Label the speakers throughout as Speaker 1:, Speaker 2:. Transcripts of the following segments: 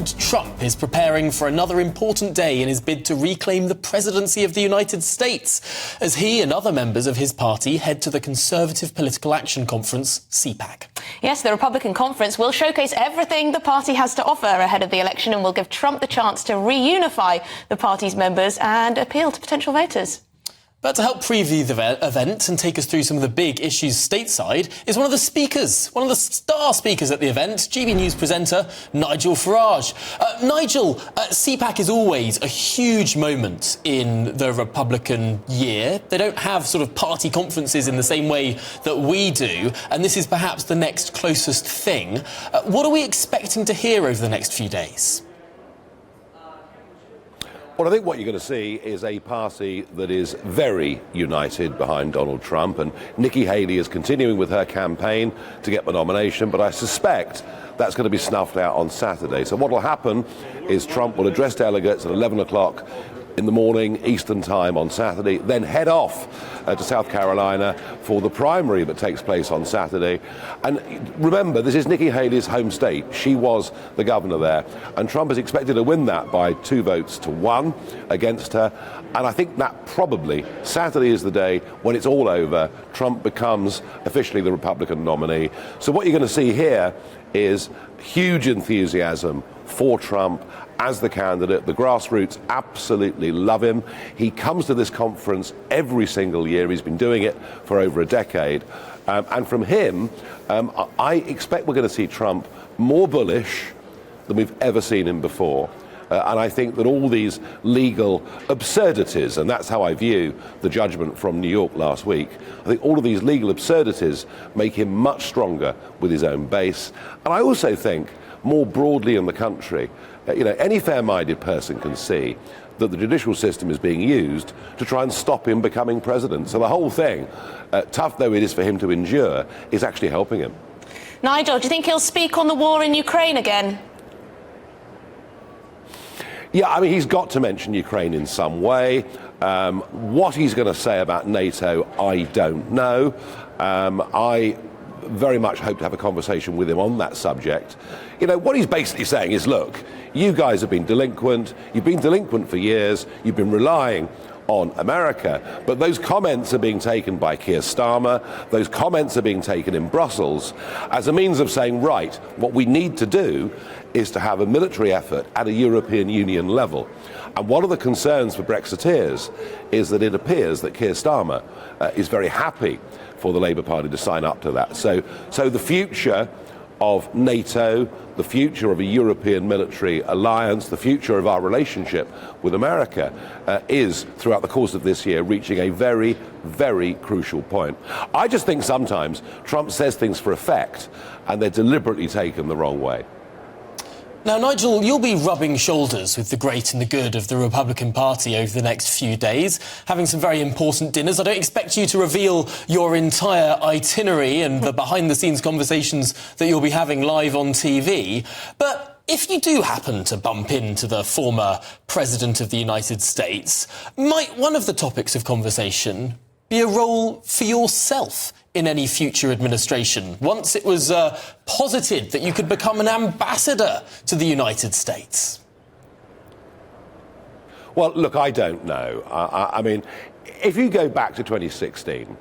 Speaker 1: Donald Trump is preparing for another important day in his bid to reclaim the presidency of the United States, as he and other members of his party head to the Conservative Political Action Conference, CPAC.
Speaker 2: Yes, the Republican conference will showcase everything the party has to offer ahead of the election and will give Trump the chance to reunify the party's members and appeal to potential voters.
Speaker 1: But to help preview the event and take us through some of the big issues stateside is one of the star speakers at the event, GBNews presenter Nigel Farage. Nigel, CPAC is always a huge moment in the Republican year. They don't have sort of party conferences in the same way that we do, and this is perhaps the next closest thing. What are we expecting to hear over the next few days?
Speaker 3: Well, I think what you're going to see is a party that is very united behind Donald Trump, and Nikki Haley is continuing with her campaign to get the nomination, but I suspect that's going to be snuffed out on Saturday. So what will happen is Trump will address delegates at 11 o'clock in the morning Eastern time on Saturday, then head off to South Carolina for the primary that takes place on Saturday. And remember, this is Nikki Haley's home state. She was the governor there, and Trump is expected to win that by 2 votes to 1 against her. And I think that probably Saturday is the day when it's all over. Trump becomes officially the Republican nominee. So what you're going to see here is huge enthusiasm for Trump as the candidate. The grassroots absolutely love him. He comes to this conference every single year. He's been doing it for over a decade. And from him, I expect we're going to see Trump more bullish than we've ever seen him before. And I think that all these legal absurdities, and that's how I view the judgment from New York last week, I think all of these legal absurdities make him much stronger with his own base. And I also think, more broadly in the country, any fair-minded person can see that the judicial system is being used to try and stop him becoming president. So the whole thing, tough though it is for him to endure, is actually helping him.
Speaker 2: Nigel, do you think he'll speak on the war in Ukraine again?
Speaker 3: Yeah, I mean, he's got to mention Ukraine in some way. What he's going to say about NATO, I don't know. I very much hope to have a conversation with him on that subject. What he's basically saying is, look, you guys have been delinquent. You've been delinquent for years. You've been relying on America. But those comments are being taken by Keir Starmer. Those comments are being taken in Brussels as a means of saying, right, what we need to do is to have a military effort at a European Union level. And one of the concerns for Brexiteers is that it appears that Keir Starmer is very happy for the Labour Party to sign up to that. So the future of NATO, the future of a European military alliance, the future of our relationship with America is, throughout the course of this year, reaching a very, very crucial point. I just think sometimes Trump says things for effect, and they're deliberately taken the wrong way.
Speaker 1: Now, Nigel, you'll be rubbing shoulders with the great and the good of the Republican Party over the next few days, having some very important dinners. I don't expect you to reveal your entire itinerary and the behind-the-scenes conversations that you'll be having live on TV, but if you do happen to bump into the former President of the United States, might one of the topics of conversation be a role for yourself in any future administration, once it was posited that you could become an ambassador to the United States?
Speaker 3: Well, look, I don't know. I mean, if you go back to 2016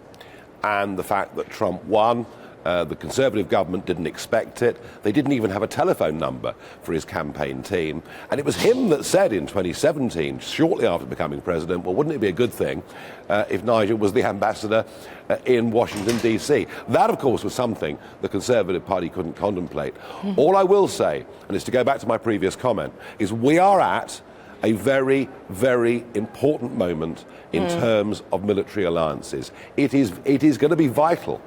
Speaker 3: and the fact that Trump won, the Conservative government didn't expect it. They didn't even have a telephone number for his campaign team. And it was him that said in 2017, shortly after becoming president, well, wouldn't it be a good thing if Nigel was the ambassador in Washington, D.C.? That, of course, was something the Conservative Party couldn't contemplate. All I will say, and it's to go back to my previous comment, is we are at a very, very important moment in terms of military alliances. It is going to be vital,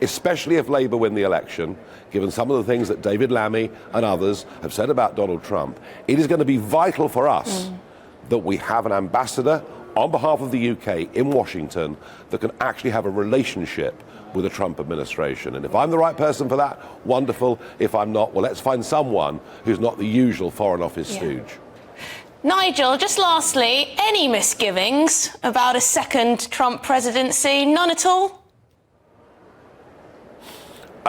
Speaker 3: especially if Labour win the election, given some of the things that David Lammy and others have said about Donald Trump. It is going to be vital for us that we have an ambassador on behalf of the UK in Washington that can actually have a relationship with the Trump administration. And if I'm the right person for that, wonderful. If I'm not, well, let's find someone who's not the usual Foreign Office stooge.
Speaker 2: Nigel, just lastly, any misgivings about a second Trump presidency? None at all?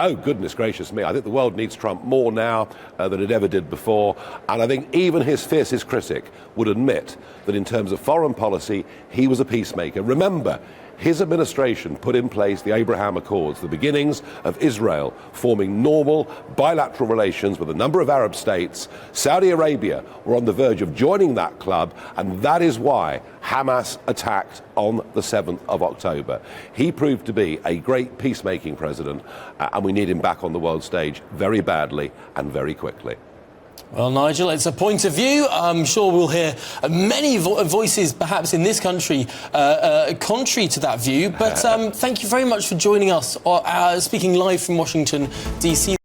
Speaker 3: Oh, goodness gracious me. I think the world needs Trump more now than it ever did before. And I think even his fiercest critic would admit that in terms of foreign policy, he was a peacemaker. Remember, his administration put in place the Abraham Accords, the beginnings of Israel forming normal bilateral relations with a number of Arab states. Saudi Arabia were on the verge of joining that club, and that is why Hamas attacked on the 7th of October. He proved to be a great peacemaking president, and we need him back on the world stage very badly and very quickly.
Speaker 1: Well, Nigel, it's a point of view. I'm sure we'll hear many voices, perhaps in this country, contrary to that view. But thank you very much for joining us, speaking live from Washington, D.C.